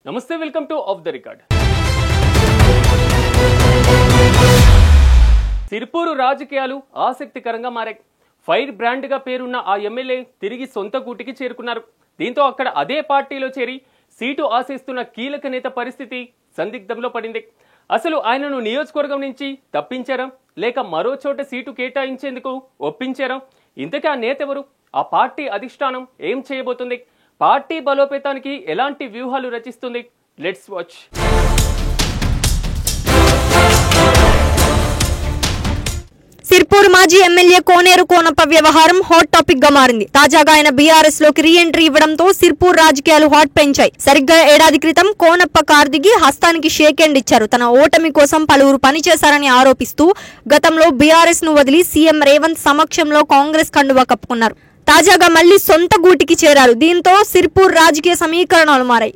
నమస్తే, welcome to of the record. Sirpur రాజకీయాలు ఆసక్తికరంగా మారాయి. ఫైర్ బ్రాండ్ గా పేరున్న ఆ ఎమ్మెల్యే తిరిగి సొంత గూటికి చేరుకున్నారు. దీంతో అక్కడ అదే పార్టీలో చేరి సీటు ఆశిస్తున్న కీలక నేత పరిస్థితి సందిగ్ధంలో పడింది. అసలు ఆయనను నియోజకవర్గం నుంచి తప్పించారా లేక మరో చోట సీటు కేటాయించేందుకు ఒప్పించారా? ఇంతకీ ఆ నేత ఎవరు? ఆ పార్టీ అధిష్టానం ఏం చేయబోతుంది? పార్టీ బలోపేతానికి ఎలాంటి వ్యూహాలు రచిస్తుంది? Let's watch. సిర్పూర్ మాజీ ఎమ్మెల్యే కోనేరు కోనప్ప వ్యవహారం హాట్ టాపిక్ గా మారింది. తాజాగా ఆయన బీఆర్ఎస్ లోకి రీ ఎంట్రీ ఇవ్వడంతో సిర్పూర్ రాజకీయాలు హాట్ పెంచాయి. సరిగ్గా ఏడాది క్రితం కోనప్ప కారు దిగి హస్తానికి షేక్ హ్యాండ్ ఇచ్చారు. తన ఓటమి కోసం పలువురు పనిచేశారని ఆరోపిస్తూ గతంలో బీఆర్ఎస్ ను వదిలి సీఎం రేవంత్ సమక్షంలో కాంగ్రెస్ కండువా కప్పుకున్నారు. తాజాగా మళ్లీ సొంత గూటికి చేరారు. దీంతో సిర్పూర్ రాజకీయ సమీకరణాలు మారాయి.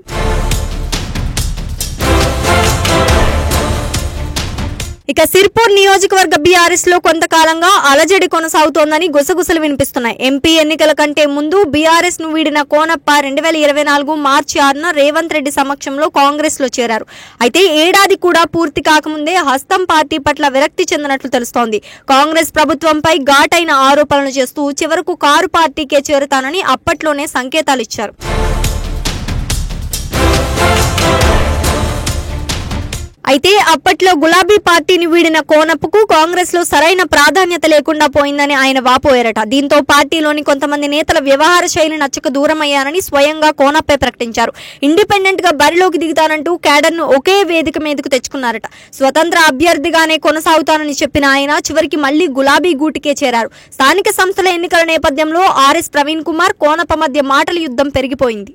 ఇక సిర్పూర్ నియోజకవర్గ బీఆర్ఎస్ లో కొంతకాలంగా అలజడి కొనసాగుతోందని గుసగుసలు వినిపిస్తున్నాయి. ఎంపీ ఎన్నికల కంటే ముందు బీఆర్ఎస్ ను వీడిన కోనప్ప 2024 మార్చి 6న రేవంత్ రెడ్డి సమక్షంలో కాంగ్రెస్ లో చేరారు. అయితే ఏడాది కూడా పూర్తి కాకముందే హస్తం పార్టీ పట్ల విరక్తి చెందినట్లు తెలుస్తోంది. కాంగ్రెస్ ప్రభుత్వంపై ఘాటైన ఆరోపణలు చేస్తూ చివరకు కారు పార్టీకే చేరుతానని అప్పట్లోనే సంకేతాలు ఇచ్చారు. అయితే అప్పట్లో గులాబీ పార్టీని వీడిన కోనప్పకు కాంగ్రెస్ లో సరైన ప్రాధాన్యత లేకుండా పోయిందని ఆయన వాపోయారట. దీంతో పార్టీలోని కొంతమంది నేతల వ్యవహార శైలి నచ్చక దూరమయ్యారని స్వయంగా కోనప్పే ప్రకటించారు. ఇండిపెండెంట్ గా బరిలోకి దిగుతానంటూ క్యాడర్ ను ఒకే వేదిక మీదకు తెచ్చుకున్నారట. స్వతంత్ర అభ్యర్థిగానే కొనసాగుతానని చెప్పిన ఆయన చివరికి మళ్లీ గులాబీ గూటికే చేరారు. స్థానిక సంస్థల ఎన్నికల నేపథ్యంలో ఆర్ఎస్ ప్రవీణ్ కుమార్ కోనప్ప మధ్య మాటల యుద్ధం పెరిగిపోయింది.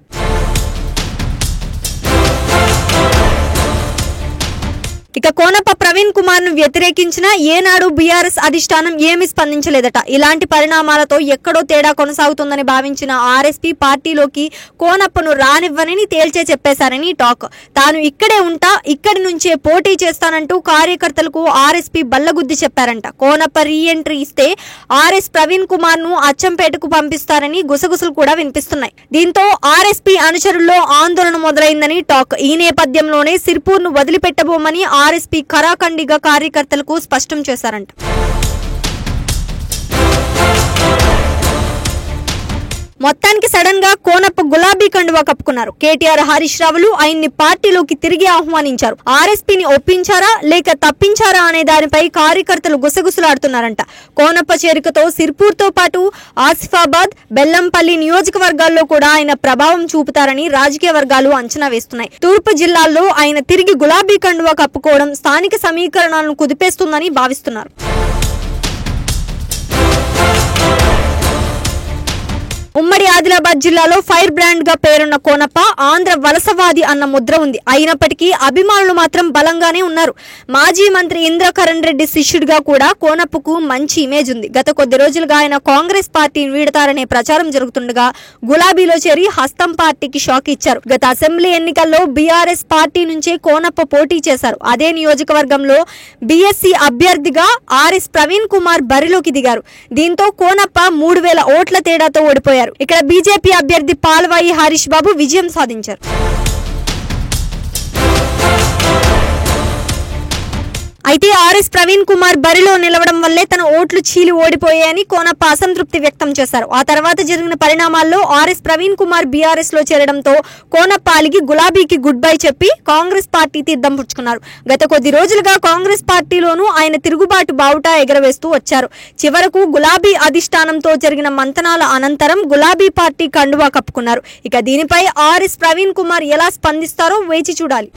ఇక కోనప్ప ప్రవీణ్ కుమార్ ను వ్యతిరేకించిన ఏనాడు బీఆర్ఎస్ అధిష్టానం ఏమీ స్పందించలేదట. ఇలాంటి పరిణామాలతో ఎక్కడో తేడా కొనసాగుతుందని భావించిన ఆర్ఎస్పీ పార్టీలోకి కోనప్పను రానివ్వనని తేల్చే చెప్పేశారని టాక్. తాను ఇక్కడే ఉంటా, ఇక్కడి నుంచే పోటీ చేస్తానంటూ కార్యకర్తలకు ఆర్ఎస్పీ బల్లగుద్ది చెప్పారంట. కోనప్ప రీ ఎంట్రీ ఇస్తే ఆర్ఎస్ ప్రవీణ్ కుమార్ ను అచ్చంపేటకు పంపిస్తారని గుసగుసలు కూడా వినిపిస్తున్నాయి. దీంతో ఆర్ఎస్పీ అనుచరుల్లో ఆందోళన మొదలైందని టాక్. ఈ నేపథ్యంలోనే సిర్పూర్ ను వదిలిపెట్టబోమని ఆర్ఎస్పీ ఖరాఖండిగా కార్యకర్తలకు స్పష్టం చేశారంట. మొత్తానికి సడన్ గా కోనప్ప గులాబీ కండువా కప్పుకున్నారు. కేటీఆర్, హరీష్ రావులు ఆయన్ని పార్టీలోకి తిరిగి ఆహ్వానించారు. ఆర్ఎస్పీని ఒప్పించారా లేక తప్పించారా అనే దానిపై కార్యకర్తలు గుసగుసలాడుతున్నారంట. కోనప్ప చేరికతో సిర్పూర్ తో పాటు ఆసిఫాబాద్, బెల్లంపల్లి నియోజకవర్గాల్లో కూడా ఆయన ప్రభావం చూపుతారని రాజకీయ వర్గాలు అంచనా వేస్తున్నాయి. తూర్పు జిల్లాల్లో ఆయన తిరిగి గులాబీ కండువా కప్పుకోవడం స్థానిక సమీకరణాలను కుదిపేస్తుందని భావిస్తున్నారు. ఉమ్మడి ఆదిలాబాద్ జిల్లాలో ఫైర్ బ్రాండ్ గా పేరున్న కోనప్ప ఆంధ్ర వలసవాది అన్న ముద్ర ఉంది. అయినప్పటికీ అభిమానులు మాత్రం బలంగానే ఉన్నారు. మాజీ మంత్రి ఇంద్రకరణ్ రెడ్డి శిష్యుడిగా కూడా కోనప్పకు మంచి ఇమేజ్ ఉంది. గత కొద్ది రోజులుగా ఆయన కాంగ్రెస్ పార్టీని వీడతారనే ప్రచారం జరుగుతుండగా గులాబీలో చేరి హస్తం పార్టీకి షాక్ ఇచ్చారు. గత అసెంబ్లీ ఎన్నికల్లో బీఆర్ఎస్ పార్టీ నుంచే కోనప్ప పోటీ చేశారు. అదే నియోజకవర్గంలో బీఎస్సీ అభ్యర్థిగా ఆర్ఎస్ ప్రవీణ్ కుమార్ బరిలోకి దిగారు. దీంతో కోనప్ప 3000 ఓట్ల తేడాతో ఓడిపోయారు. ఇక్కడ బీజేపీ అభ్యర్థి పాల్వాయి హరీష్ బాబు విజయం సాధించారు. అయితే ఆర్ఎస్ ప్రవీణ్ కుమార్ బరిలో నిలవడం వల్లే తన ఓట్లు చీలి ఓడిపోయాయని కోనప్ప అసంతృప్తి వ్యక్తం చేశారు. ఆ తర్వాత జరిగిన పరిణామాల్లో ఆర్ఎస్ ప్రవీణ్ కుమార్ బీఆర్ఎస్ లో చేరడంతో కోనప్ప అలిగి గులాబీకి గుడ్ బై చెప్పి కాంగ్రెస్ పార్టీ తీర్థం పుచ్చుకున్నారు. గత కొద్ది రోజులుగా కాంగ్రెస్ పార్టీలోనూ ఆయన తిరుగుబాటు బావుటా ఎగరవేస్తూ వచ్చారు. చివరకు గులాబీ అధిష్టానంతో జరిగిన మంతనాల అనంతరం గులాబీ పార్టీ కండువా కప్పుకున్నారు. ఇక దీనిపై ఆర్ఎస్ ప్రవీణ్ కుమార్ ఎలా స్పందిస్తారో వేచి చూడాలి.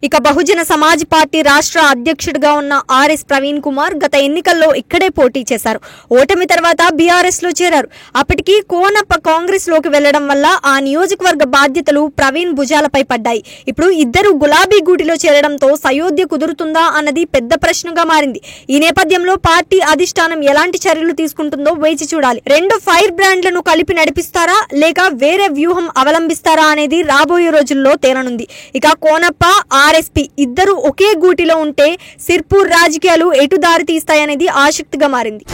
ఇక బహుజన సమాజ్ పార్టీ రాష్ట్ర అధ్యక్షుడిగా ఉన్న ఆర్ఎస్ ప్రవీణ్ కుమార్ గత ఎన్నికల్లో ఇక్కడే పోటీ చేశారు. ఓటమి తర్వాత బీఆర్ఎస్ లో చేరారు. అప్పటికి కోనప్ప కాంగ్రెస్ లోకి వెళ్లడం వల్ల ఆ నియోజకవర్గ బాధ్యతలు ప్రవీణ్ భుజాలపై పడ్డాయి. ఇప్పుడు ఇద్దరు గులాబీ గూటిలో చేరడంతో సయోధ్య కుదురుతుందా అన్నది పెద్ద ప్రశ్నగా మారింది. ఈ నేపథ్యంలో పార్టీ అధిష్టానం ఎలాంటి చర్యలు తీసుకుంటుందో వేచి చూడాలి. రెండు ఫైర్ బ్రాండ్లను కలిపి నడిపిస్తారా లేక వేరే వ్యూహం అవలంబిస్తారా అనేది రాబోయే రోజుల్లో తేలనుంది. ఇక కోనప్ప, ఆర్ఎస్పీ ఇద్దరు ఒకే గూటిలో ఉంటే సిర్పూర్ రాజకీయాలు ఎటు దారి తీస్తాయనేది ఆసక్తిగా మారింది.